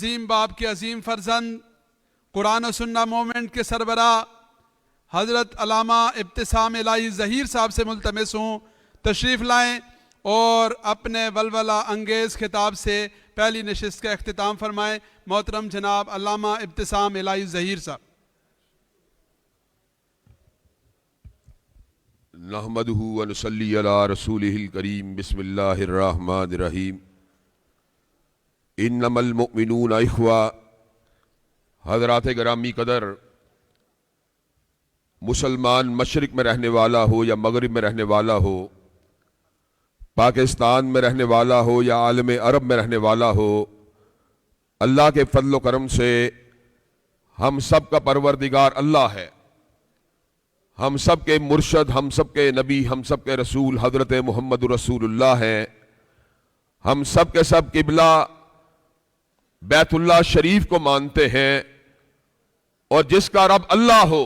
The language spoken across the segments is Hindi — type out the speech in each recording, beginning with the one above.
अजीम बाप के अजीम फर्जंद कुरान और सुन्ना मूवमेंट के सरबरा हज़रत अल्लामा इब्तिसाम इलाही ज़हीर साहब से मुल्तमिस हूँ तशरीफ़ लाएँ और अपने वलवला अंगेज़ खिताब से पहली नशिस्त का अख्तिताम फरमाएँ। मोहतरम जनाब अल्लामा इब्तिसाम इलाही ज़हीर साहब। नहमदुहु व नुसल्ली अला रसूलिहिल करीम। बिस्मिल्लाहिर रहमानिर रहीम। इन्नमल मुमिनूना इख्वा। हज़रात गिरामी कदर, मुसलमान मशरिक में रहने वाला हो या मगरिब में रहने वाला हो, पाकिस्तान में रहने वाला हो या आलम अरब में रहने वाला हो, अल्लाह के फजल करम से हम सब का परवरदिगार अल्लाह है। हम सब के मुर्शद, हम सब के नबी, हम सब के रसूल हज़रत मोहम्मद रसूलुल्लाह हैं। हम सब के सब किबला बैतुल्लाह शरीफ को मानते हैं और जिसका रब अल्लाह हो,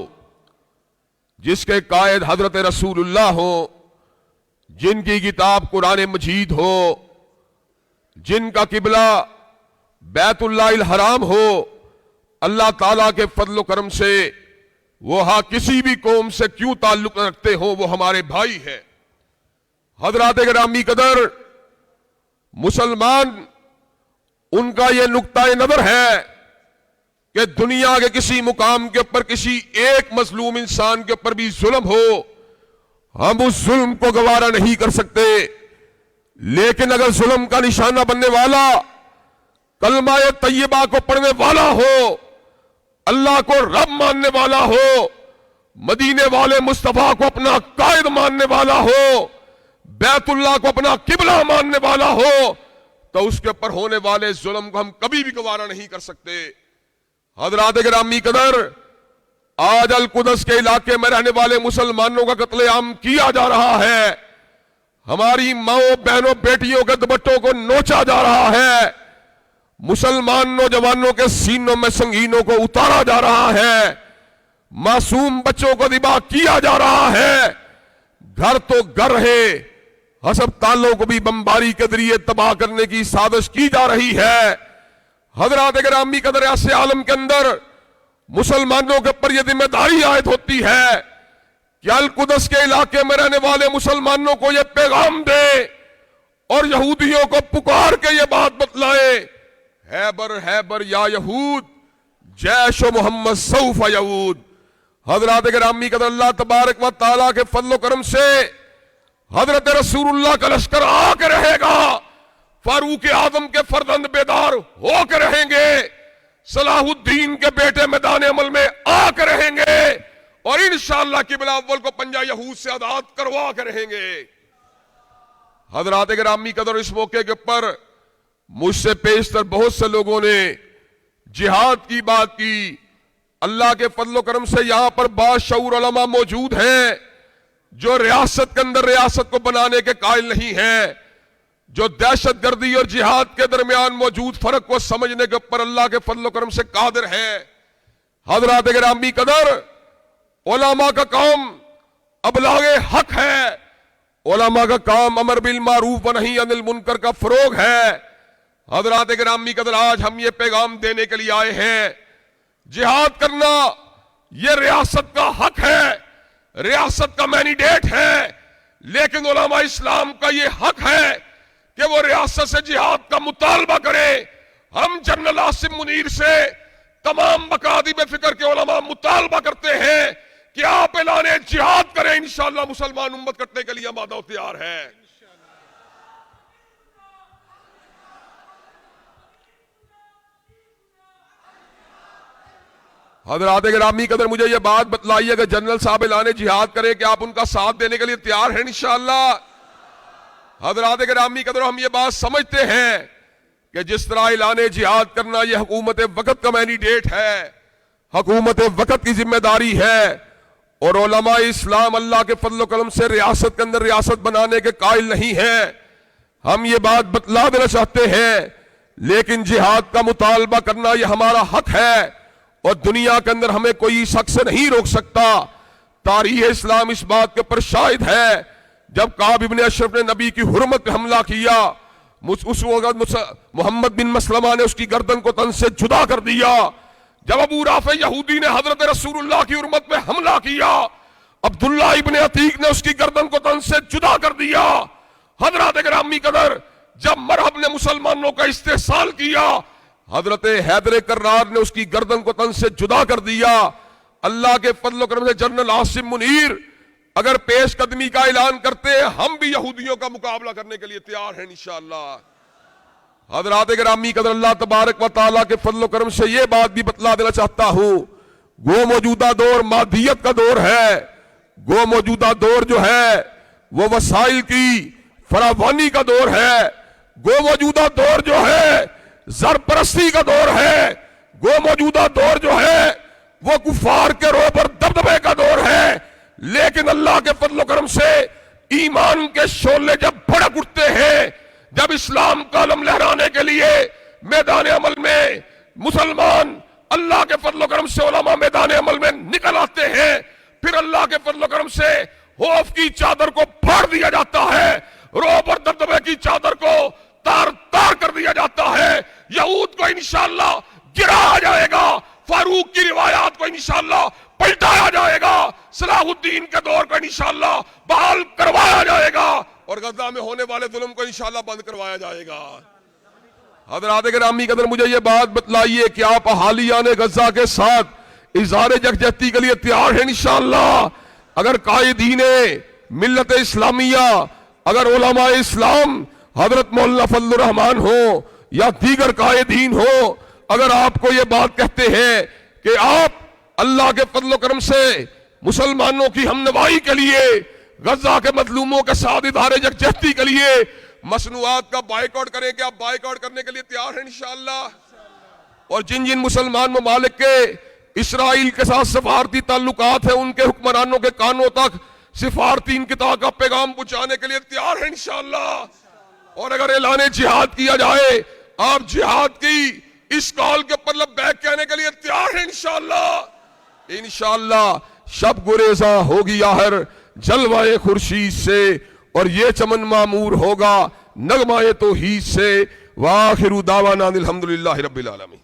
जिसके कायद हज़रत रसूलुल्लाह हो, जिनकी किताब कुरान मजीद हो, जिनका किबला बैतुल्लाहिल हराम हो, अल्लाह ताला के फजल करम से वो किसी भी कौम से क्यों ताल्लुक रखते हो, वो हमारे भाई है। हज़रात गिरामी कदर, मुसलमान उनका ये नुक्ता नजर है कि दुनिया के किसी मुकाम के ऊपर किसी एक मजलूम इंसान के ऊपर भी जुल्म हो, हम उस जुल्म को गवारा नहीं कर सकते। लेकिन अगर जुल्म का निशाना बनने वाला कलमा तैयबा को पढ़ने वाला हो, अल्लाह को रब मानने वाला हो, मदीने वाले मुस्तफा को अपना कायद मानने वाला हो, बैतुल्लाह को अपना किबला मानने वाला हो, तो उसके ऊपर होने वाले जुल्म को हम कभी भी गवारा नहीं कर सकते। हज़रात गिरामी कदर, आज अल कुदस के इलाके में रहने वाले मुसलमानों का कत्लेआम किया जा रहा है। हमारी माओ बहनों बेटियों के दुपट्टों को नोचा जा रहा है। मुसलमान नौजवानों के सीनों में संगीनों को उतारा जा रहा है। मासूम बच्चों को दिबा किया जा रहा है। घर तो घर रहे, अस्पतालों को भी बमबारी के जरिए तबाह करने की साजिश की जा रही है। हज़रात गिरामी कदर, ऐसे आलम के अंदर मुसलमानों के ऊपर यह जिम्मेदारी आयद होती है कि अल कुदस के इलाके में रहने वाले मुसलमानों को यह पैगाम दे और यहूदियों को पुकार के यह बात बतलाए, हैबर हैबर या यहूद जैश मोहम्मद सौफ यहूद। हज़रात गिरामी कदर, अल्लाह तबारक व तआला के फजल करम से हज़रत रसूलुल्लाह का लश्कर आके रहेगा। फारूक आजम के फर्जंद बेदार होकर रहेंगे। सलाहुद्दीन के बेटे मैदान अमल में आकर रहेंगे और इंशाअल्लाह किबला अव्वल को पंजा यहूद से आजाद करवा के रहेंगे। हज़रात गिरामी कदर, इस मौके के ऊपर मुझसे पेशतर बहुत से लोगों ने जिहाद की बात की। अल्लाह के फजल करम से यहां पर बाशऊर उलमा मौजूद हैं जो रियासत के अंदर रियासत को बनाने के कायल नहीं है, जो दहशत गर्दी और जिहाद के दरमियान मौजूद फर्क को समझने के ऊपर अल्लाह के फजल करम से कादिर है। हज़रात गिरामी कदर, उलमा का काम अबलागे हक है। उलमा का काम अमर बिल मारूफ व नही अनिल मुनकर का फरोग है। हज़रात गिरामी कदर, आज हम ये पैगाम देने के लिए आए हैं, जिहाद करना यह रियासत का हक है, रियासत का मैंडेट है। लेकिन उलमा इस्लाम का यह हक है कि वो रियासत से जिहाद का मुतालबा करे। हम जनरल आसिम मुनीर से तमाम बकादिब फिक्र के उलमा मुतालबा करते हैं कि आप ऐलाने जिहाद करें। इंशाअल्लाह मुसलमान उम्मत करने के लिए आमादा तैयार है। हज़रात गिरामी कदर, मुझे यह बात बतलाइए कि जनरल साहब ऐलाने जिहाद करें कि आप उनका साथ देने के लिए तैयार हैं इंशाअल्लाह। हज़रात गिरामी कदर, हम ये बात समझते हैं कि जिस तरह ऐलाने जिहाद करना यह हुकूमत वक़्त का मैंडेट है, हुकूमत वक़्त की जिम्मेदारी है, और उलमा इस्लाम अल्लाह के फजल करम से रियासत के अंदर रियासत बनाने के कायल नहीं है। हम ये बात बतला देना चाहते हैं, लेकिन जिहाद का मुतालबा करना यह हमारा हक है और दुनिया के अंदर हमें कोई शख्स नहीं रोक सकता। तारीख इस्लाम इस बात के ऊपर शाहिद है। जब काब इब्ने अशरफ ने नबी की हुर्मत पे हमला किया, उस वक्त मोहम्मद बिन मसलमा ने उसकी गर्दन को तन से जुदा कर दिया। जब अबू राफे यहूदी ने हजरत रसूलुल्लाह की उम्मत में हमला किया, अब्दुल्ला इब्न अतीक ने उसकी गर्दन को तन से जुदा कर दिया। हजरत ग्रामी कदर जब मरहब ने मुसलमानों का इस्तेहसाल किया, हजरत हैदर कर्रार ने उसकी गर्दन को तन से जुदा कर दिया। अल्लाह के फजल करम से जनरल आसिम मुनीर अगर पेशकदमी का ऐलान करते हैं, हम भी यहूदियों का मुकाबला करने के लिए तैयार हैं इंशाअल्लाह। हजरात गिरामी कदर, अल्लाह तबारक व तआला के फजल करम से यह बात भी बतला देना चाहता हूं, वो मौजूदा दौर मादियत का दौर है। वो मौजूदा दौर जो है वो वसाइल की फरावानी का दौर है। वो मौजूदा दौर जो है ज़रपरस्ती का दौर है। वो मौजूदा दौर जो है वो कुफार के रोब और दबदबे का दौर है। लेकिन अल्लाह के फजल करम से ईमान के शोले जब भड़क उठते हैं, जब इस्लाम का अलम लहराने के लिए मैदान अमल में मुसलमान अल्लाह के फजल करम से उलमा मैदान अमल में निकल आते हैं, फिर अल्लाह के फजल करम से खौफ की चादर को फाड़ दिया जाता है, रोब और दबदबे की चादर को तार तार कर दिया जाता है। यहूद को इंशाअल्लाह गिराया जाएगा, फारूक की रिवायात को इंशाअल्लाह पलटाया जाएगा, सलाहुद्दीन के दौर को इंशाअल्लाह बहाल करवाया जाएगा और गजा में होने वाले जुल्म को इंशाअल्लाह बंद करवाया जाएगा। हज़रात गिरामी कदर, मुझे ये बात बतलाइए कि आप अहालियाने गजा के साथ इज़हार यकजहती के लिए तैयार हैं इंशाअल्लाह? अगर कायदीने मिल्लत इस्लामिया, अगर उलमा इस्लाम हजरत मौलाना फजलुर रहमान हो या दीगर कायदीन हो, अगर आपको ये बात कहते हैं कि आप अल्लाह के फजल करम से मुसलमानों की हमनवाई के लिए, गजा के मजलूमों के साथ इज़हार यकजहती के लिए मसनूआत का बाइकआउट करें, कि आप बाइकआउट करने के लिए तैयार हैं इंशाअल्लाह? और जिन जिन मुसलमान ममालिक के इसराइल के साथ सफारती ताल्लुकात है, उनके हुक्मरानों के कानों तक सिफारती इनकिता का पैगाम पहुंचाने के लिए तैयार हैं इंशाअल्लाह। और अगर ऐलान जिहाद किया जाए, आप जिहाद की इस कॉल के ऊपर लब्बैक कहने के लिए तैयार हैं इंशाअल्लाह? इंशाअल्लाह शब गुरेजा होगी आहर जलवाए खुर्शीद से, और ये चमन मामूर होगा नगमाए तौहीद से। वाखिरु दावाना अल्हम्दुलिल्लाहि रब्बिल आलमीन।